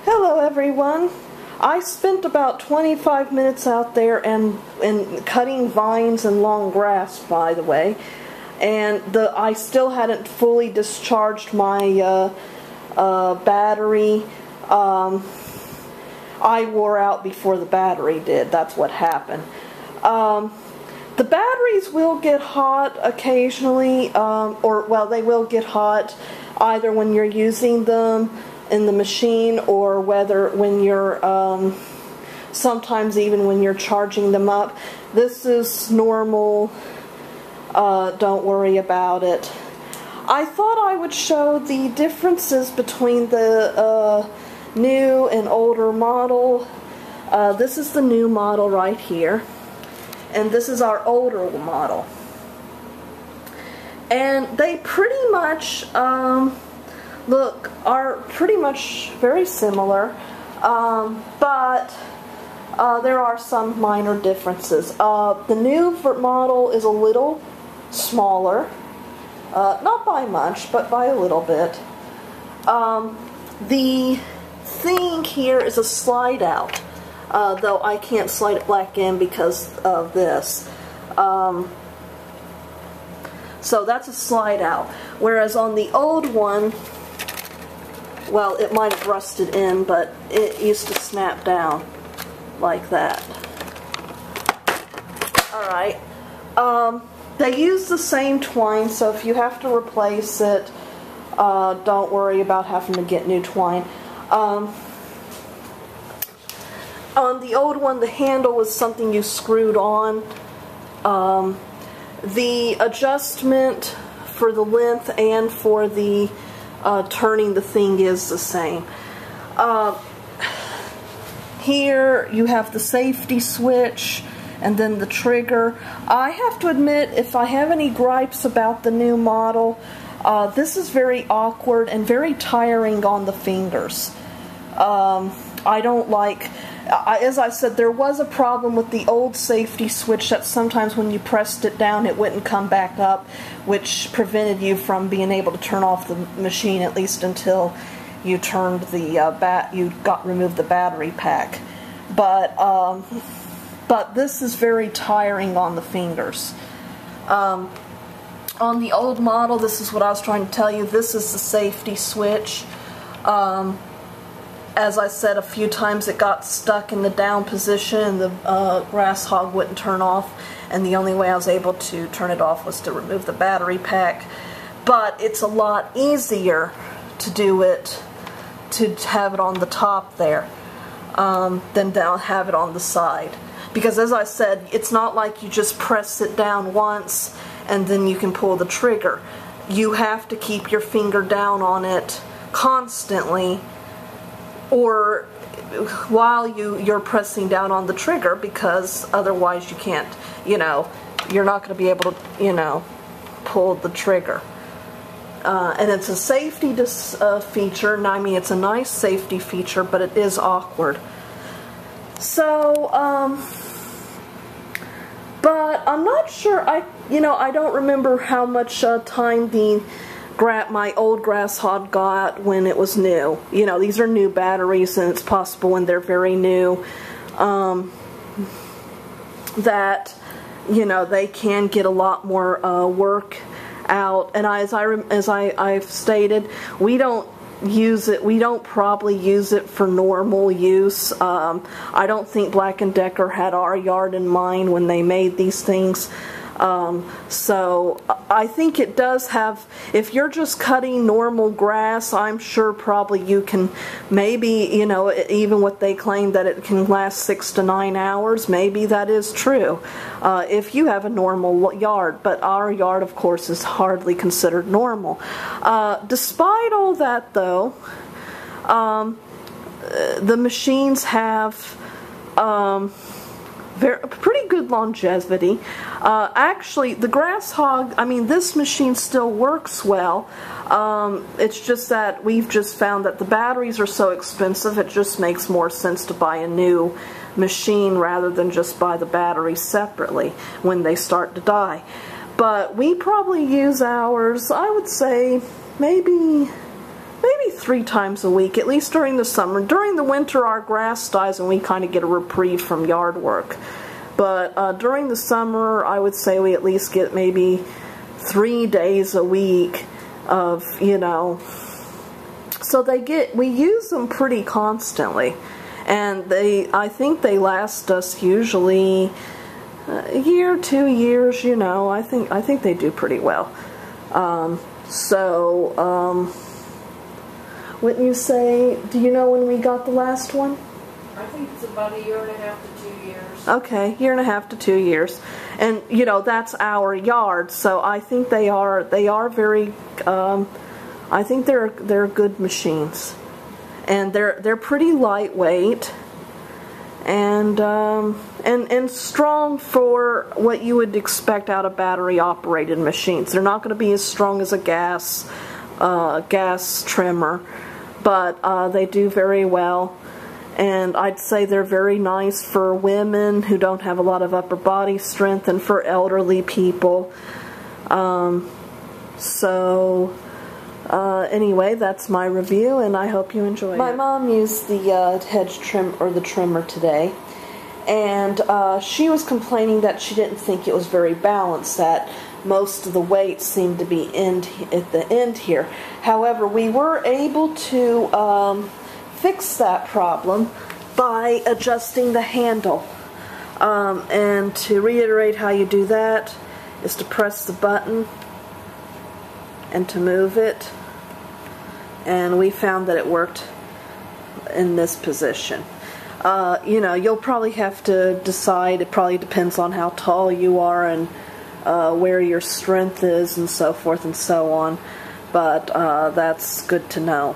Hello everyone. I spent about 25 minutes out there and cutting vines and long grass, by the way, and I still hadn't fully discharged my battery. I wore out before the battery did. That's what happened. The batteries will get hot occasionally, well, they will get hot either when you're using them in the machine or when you're sometimes even when you're charging them up. This is normal. Don't worry about it. I thought I would show the differences between the new and older model. This is the new model right here, and this is our older model, and they pretty much are pretty much very similar, but there are some minor differences. The new model is a little smaller, not by much, but by a little bit. The thing here is a slide out, though I can't slide it back in because of this. So that's a slide out, whereas on the old one, well, it might have rusted in, but it used to snap down like that. Alright. They use the same twine, so if you have to replace it, don't worry about having to get new twine. On the old one, the handle was something you screwed on. The adjustment for the length and for the turning the thing is the same. Here you have the safety switch and then the trigger. I have to admit, if I have any gripes about the new model, this is very awkward and very tiring on the fingers. I don't like, as I said, there was a problem with the old safety switch that sometimes when you pressed it down it wouldn't come back up, which prevented you from being able to turn off the machine, at least until you turned the removed the battery pack. But this is very tiring on the fingers. On the old model, this is what I was trying to tell you. This is the safety switch. As I said a few times, it got stuck in the down position and the grass hog wouldn't turn off, and the only way I was able to turn it off was to remove the battery pack. But it's a lot easier to do it, to have it on the top there, than to have it on the side. Because as I said, it's not like you just press it down once and then you can pull the trigger. You have to keep your finger down on it constantly, or while you're pressing down on the trigger, because otherwise you can't, you're not going to be able to, pull the trigger. And it's a safety feature, and I mean it's a nice safety feature, but it is awkward. So, but I'm not sure, I don't remember how much time my old grass hog got when it was new. These are new batteries, and it's possible when they're very new that they can get a lot more work out. And as I've stated, we don't probably use it for normal use. I don't think Black & Decker had our yard in mind when they made these things. So I think it does have, if you're just cutting normal grass, I'm sure probably you can maybe, even what they claim that it can last 6 to 9 hours, maybe that is true, if you have a normal yard. But our yard, of course, is hardly considered normal. Despite all that, though, the machines have pretty good longevity. Actually, the grass hog, this machine still works well. It's just that we've just found that the batteries are so expensive, it just makes more sense to buy a new machine rather than just buy the batteries separately when they start to die. But we probably use ours, I would say, maybe 3 times a week, at least during the summer. During the winter, our grass dies and we kind of get a reprieve from yard work. But during the summer, I would say we at least get maybe 3 days a week of, you know, so we use them pretty constantly. And I think they last us usually a year, 2 years, you know. I think they do pretty well. Wouldn't you say, do you know when we got the last one? I think it's about 1.5 to 2 years. Okay, 1.5 to 2 years. And, you know, that's our yard, so I think they are very, I think they're good machines. And they're pretty lightweight and strong for what you would expect out of battery operated machines. They're not going to be as strong as a gas trimmer, but they do very well. And I'd say they're very nice for women who don't have a lot of upper body strength and for elderly people. Anyway, that's my review, and I hope you enjoy it. My mom used the hedge trim, or the trimmer, today, and she was complaining that she didn't think it was very balanced, that most of the weight seemed to be at the end here. However, we were able to fix that problem by adjusting the handle. And to reiterate how you do that is to press the button and to move it. And we found that it worked in this position. You know, you'll probably have to decide. It probably depends on how tall you are and where your strength is and so forth and so on. But that's good to know.